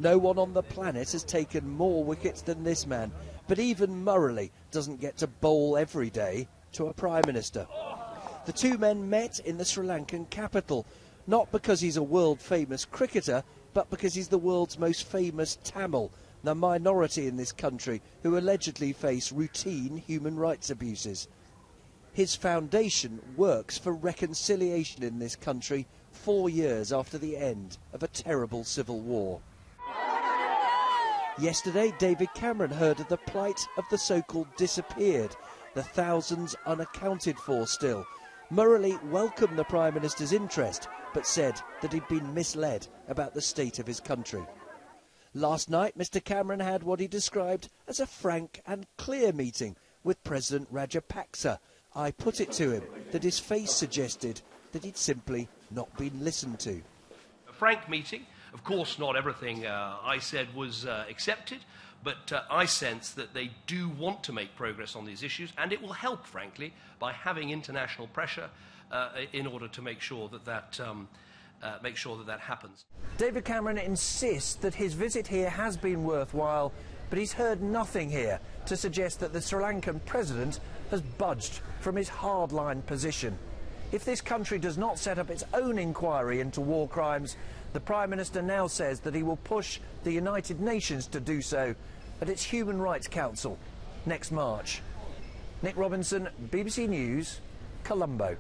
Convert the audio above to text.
No one on the planet has taken more wickets than this man, but even Murali doesn't get to bowl every day to a Prime Minister. The two men met in the Sri Lankan capital, not because he's a world-famous cricketer, but because he's the world's most famous Tamil, the minority in this country who allegedly face routine human rights abuses. His foundation works for reconciliation in this country 4 years after the end of a terrible civil war. Yesterday, David Cameron heard of the plight of the so-called disappeared, the thousands unaccounted for still. Murali welcomed the Prime Minister's interest, but said that he'd been misled about the state of his country. Last night, Mr Cameron had what he described as a frank and clear meeting with President Rajapaksa. I put it to him that his face suggested that he'd simply not been listened to. A frank meeting. Of course, not everything I said was accepted, but I sense that they do want to make progress on these issues, and it will help, frankly, by having international pressure in order to make sure that that happens. David Cameron insists that his visit here has been worthwhile, but he's heard nothing here to suggest that the Sri Lankan president has budged from his hardline position. If this country does not set up its own inquiry into war crimes, the Prime Minister now says that he will push the United Nations to do so at its Human Rights Council next March. Nick Robinson, BBC News, Colombo.